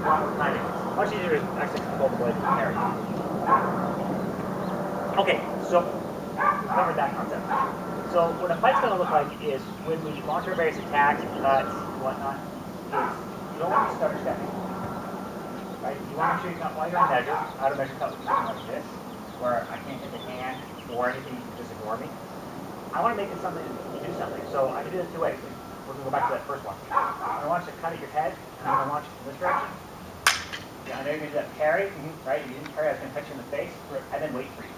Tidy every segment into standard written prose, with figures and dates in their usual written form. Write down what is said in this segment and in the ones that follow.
lot more timing. Much easier to actually control the blade with parry. Okay, so we covered that concept. So what a fight's going to look like is when we launch our various attacks, cuts, whatnot, is you don't want to stutter stepping. Right? You want to make sure you can, while you're on measure, out of measure cut would be something like this, where I can't hit the hand or anything, you can just ignore me. I want to make it something you do something. So I can do this two ways. We're going to go back to that first one. I'm going to launch the cut at your head, and I'm going to launch it in this direction. Yeah, I know you're going to do that parry, right? You didn't parry, I was going to touch you in the face, and then wait for you.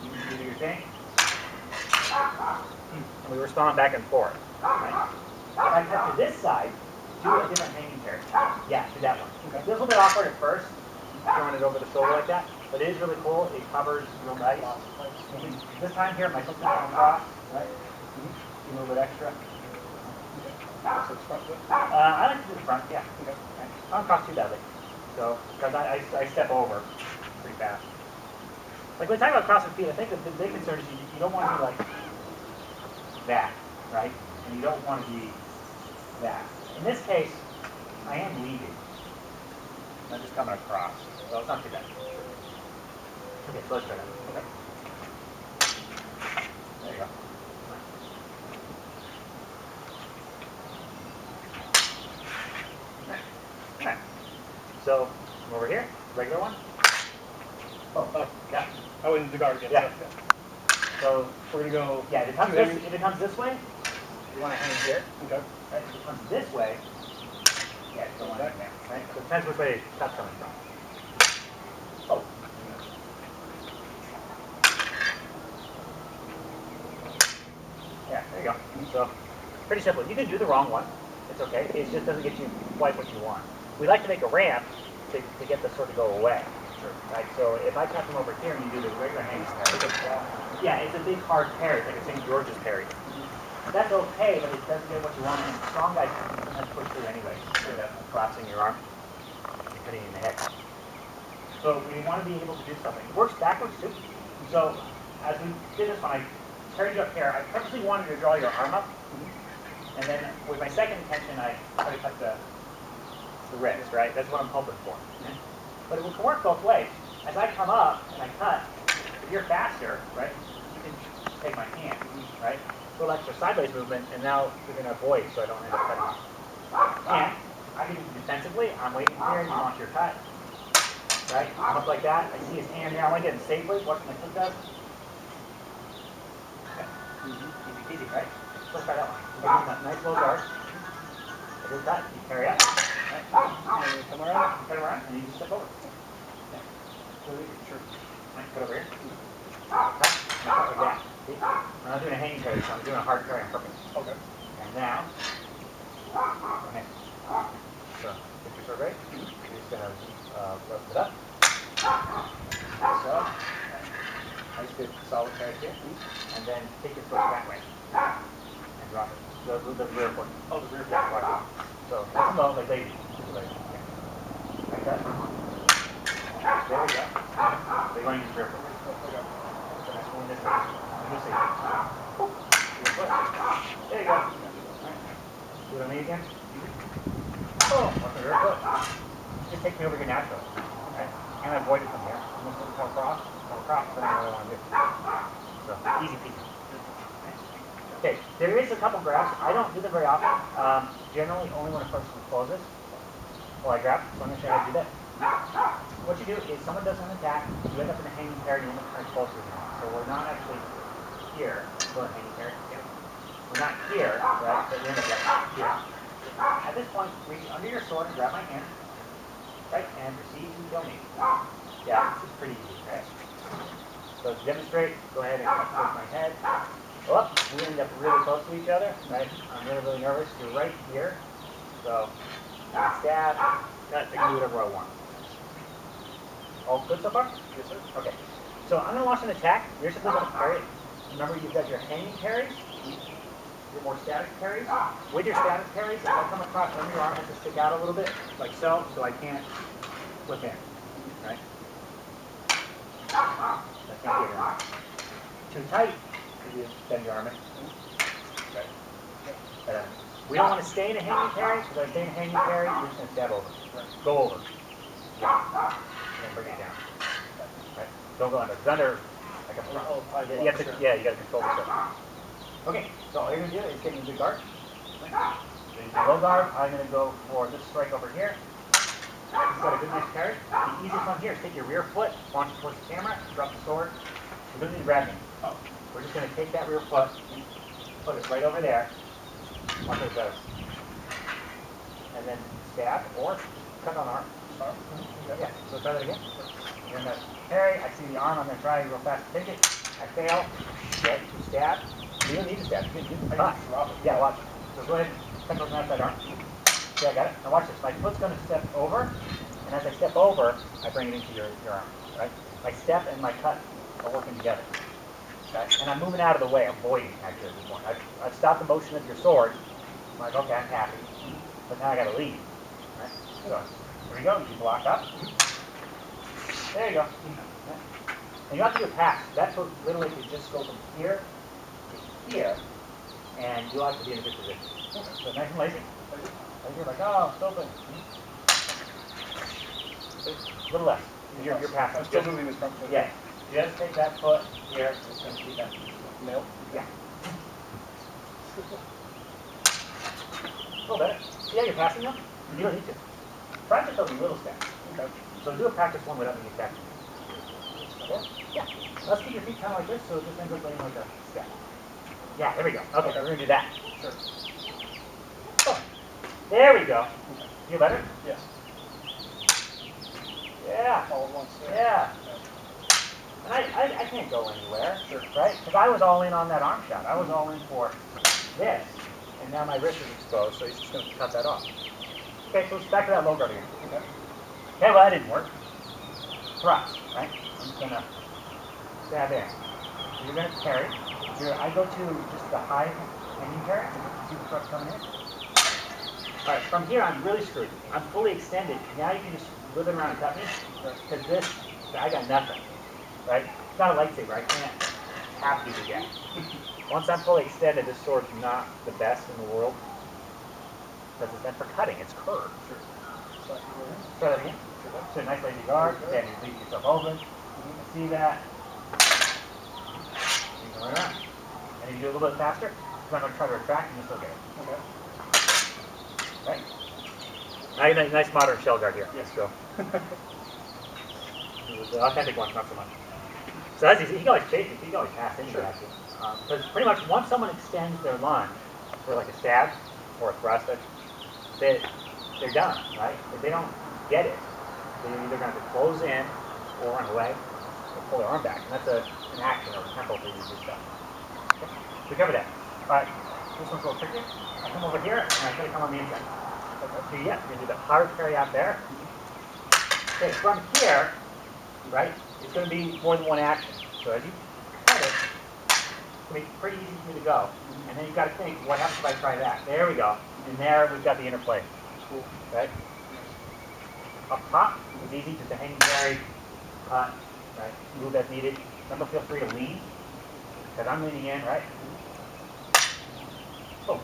You do your thing. And we respond back and forth. Right? If I cut to this side, do a different hanging parry. Yeah, do that one. Okay. It feels a little bit awkward at first, throwing it over the shoulder like that, but it is really cool. It covers real nice. This time here, my foot's going to come across, right? A little bit extra. So it's front foot? I like to do the front, yeah. Okay. I don't cross too badly. So, because I step over pretty fast. Like when we talk about crossing feet, I think the big concern is you don't want to be like that, right? And you don't want to be that. In this case, I am leading. I'm just coming across. So it's not too bad. Okay, so let's try that. Okay. There you go. Okay. So, come over here, regular one. Oh, yeah. Oh, in the guard again. Yeah. So we're going to go... Yeah, if it comes this way, you want to hang here. Okay. Right? If it comes this way, yeah, you don't want to hang there. Right? So it depends which way the cut's coming from. Oh. Yeah, there you go. So, pretty simple. You can do the wrong one. It's okay. It just doesn't get you quite what you want. We like to make a ramp to get this sort of go away. Sure. Right? So if I cut them over here and you do the regular hanging parry, yeah, it's a big hard parry. It's like a St. George's parry. That's okay, but it doesn't get what you want. And strong guys sometimes push through anyway. So that's collapsing your arm and cutting in the head. So we want to be able to do something. It works backwards too. So as we did this one, I carried you up here. I purposely wanted to draw your arm up. And then with my second intention, I try to cut the wrist, right? That's what I'm hoping for. But it can work both ways. As I come up and I cut, if you're faster, right, you can take my hand, right? A little extra sideways movement, and now you're going to avoid so I don't end up cutting you. And I can do it defensively. I'm waiting here, you launch your cut, right? I'm up like that. I see his hand here. I want to get him safely. Watch what my foot does. Okay. Easy peasy, right? Let's try that one. Nice low guard. I do that. You carry up. Right. And you come around, and you just step over. Yeah. Sure. Right. Cut over here. Cut. Cut like that. See? I'm not doing a hanging parry, so I'm doing a hard parry on purpose. Okay. And now, go ahead. So, get your sword ready. You're just going to lift it up. So, nice good solid parry here. And then take your foot that way. And drop it. The rear foot. Oh, the rear foot. Yeah, watch it. So, nice and low, like lady. Okay. Like that. There we go. So you're going to use rear foot. Okay. So next one this way. You'll see. Rear foot. There you go. Right. Do it on me again. Oh, watch the rear foot. Just take me over here naturally. Okay. And avoid it from here. I'm just going to come across. That's what I want to do. So, easy peasy. Okay, there is a couple grabs. I don't do them very often. Generally, only when a person closes. Well, I grab, so I'm going to show you how to do that. What you do is someone does an attack, you end up in a hanging parry, you end up kind of closer to them. So we're not actually here for a hanging parry. We're not here, right? But we end up like here. At this point, reach under your sword and grab my hand, right? And proceed to kill me. Yeah, this is pretty easy, right? So to demonstrate, go ahead and cut towards my head. Well, we end up really close to each other, right? I'm really, really nervous. You're right here. So, stab, cut, I can do whatever I want. All good so far? Yes, sir. Okay. So I'm going to launch an attack. You're supposed to parry. Remember, you've got your hanging parries, your more static parries. With your static parries, if I come across, remember your arm has to stick out a little bit, like so I can't flip in, right? I can't get in. Too tight. You bend your arm in. Okay. We don't want to stay in a hanging parry, because if I stay in a hanging parry, you're just going to stab over. Go over. Yeah. And then bring it down. Right? Don't go under. Because under, like a front. You have to, yeah, you got to control the shot. Okay, so all you're going to do is get into guard. Right? So you do low guard. I'm going to go for this strike over here. He's got a good nice parry. The easiest one here is take your rear foot, launch it towards the camera, drop the sword. We don't need to grab him. We're just going to take that rear foot, put it right over there. Watch what it does. And then stab or cut on arm. Yeah, so try that again. You're going to parry. I see the arm. I'm going to try real fast to take it. I fail. Okay, you stab. You don't need to stab. You can cut. Yeah, watch. So go ahead and cut those outside arm. See, I got it. Now watch this. My foot's going to step over, and as I step over, I bring it into your arm. Right? My step and my cut are working together. Okay? And I'm moving out of the way. I'm voiding, actually, at this point. I've stopped the motion of your sword. I'm like, okay, I'm happy. But now I got to leave. Right? So, here we go. You block up. There you go. And you have to do a pass. That's what literally you just go from here to here, and you'll have to be in a good position. So nice and lazy. Like you're like, oh, it's open. A little less. You're passing. I'm still moving this front foot. Yeah. Just take that foot here. Just going to keep that. Nail? Yeah. A little bit. Yeah, you're passing them. You don't need to. Practice those little steps. Okay. So do a practice one without any steps. Okay? Yeah. Let's keep your feet kind of like this, so it just ends up being like a step. Yeah, there we go. Okay, we're going to do that. Sure. Oh, there we go. Feel better? Yes. Yeah. All at once. Yeah. And I can't go anywhere. Sure. Right? Because I was all in on that arm shot. I was all in for this. And now my wrist is exposed, so he's just going to cut that off. Okay, so let's back to that low guard again. Okay. Okay, well that didn't work. Thrust, right? I'm just going to stab in. So you're going to parry. I go to just the high hanging parry. See the thrust coming in? All right, from here I'm really screwed. I'm fully extended. Now you can just whip it around and cut me. Because this, I got nothing. Right? It's not a lightsaber. I can't have you again. Once I'm fully extended, this sword's not the best in the world. Because it's meant for cutting. It's curved. Sure. Try that again. So nice lazy guard. Then you leave yourself open. See that? You can run around. And if you do a little bit faster, because I'm going to try to retract and you'll still get it. Okay. Right? Nice modern shell guard here. Yes. So. The authentic one's not so much. So that's easy. You can always chase it. You can always pass into that. Because pretty much once someone extends their lunge for like a stab or a thrust, they're done, right? If they don't get it, they're either going to close in or run away or pull their arm back. And that's an action or a tempo for you to do stuff. Okay? We covered that. All right. This one's a little tricky. I come over here and I'm going to come on the inside. Okay. So yeah, you're going to do the hard carry out there. Okay, from here, right, it's going to be more than one action. So as you cut it, it's going to be pretty easy for you to go. And then you've got to think, what happens if I try that? There we go. And there we've got the interplay. Cool. Right? Up top, it's easy, just a hanging carry, cut, right? Move as needed. Remember, feel free to lean, because I'm leaning in, right? Oh.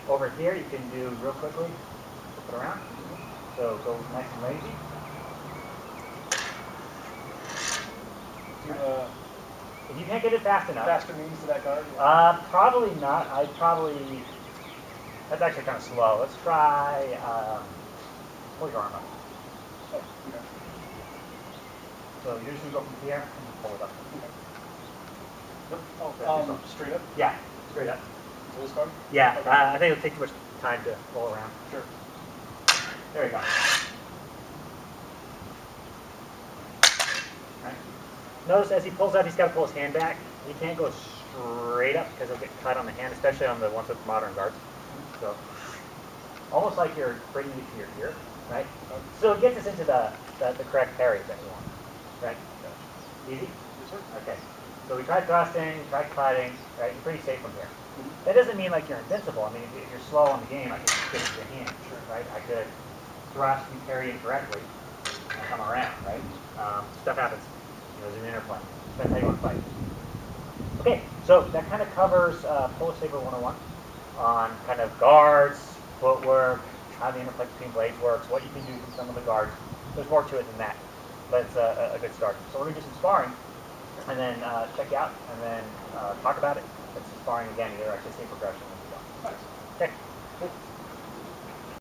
Over here, you can do real quickly, flip it around. So go nice and lazy. If you can't get it fast enough. Faster means to that guard? Probably not. That's actually kind of slow. Let's try, pull your arm up. Oh, okay. So you're just going to go from here and pull it up. Okay. Oh, straight up? Yeah, straight up. So this guard? Yeah, okay. I think it'll take too much time to roll around. Sure. There we go. Right. Notice as he pulls out, he's got to pull his hand back. He can't go straight up because he'll get cut on the hand, especially on the ones with modern guards. So, almost like you're bringing it to your ear, right? So it gets us into the correct parry that we want, right? Easy? Yes, sir. Okay. So we tried thrusting, we tried cutting, right? You're pretty safe from here. That doesn't mean like you're invincible. I mean, if you're slow on the game, I can just get it to your hand, right? I could thrust and parry incorrectly and come around, right? Stuff happens. There's an interplay. Depends how you want to fight. Okay, so that kind of covers Polish Saber 101 on kind of guards, footwork, how the interplay between blades works, what you can do with some of the guards. There's more to it than that, but it's a good start. So we're going to do some sparring, and then check you out, and then talk about it. It's some sparring again, either artistic progression as we go. Nice. Okay, good.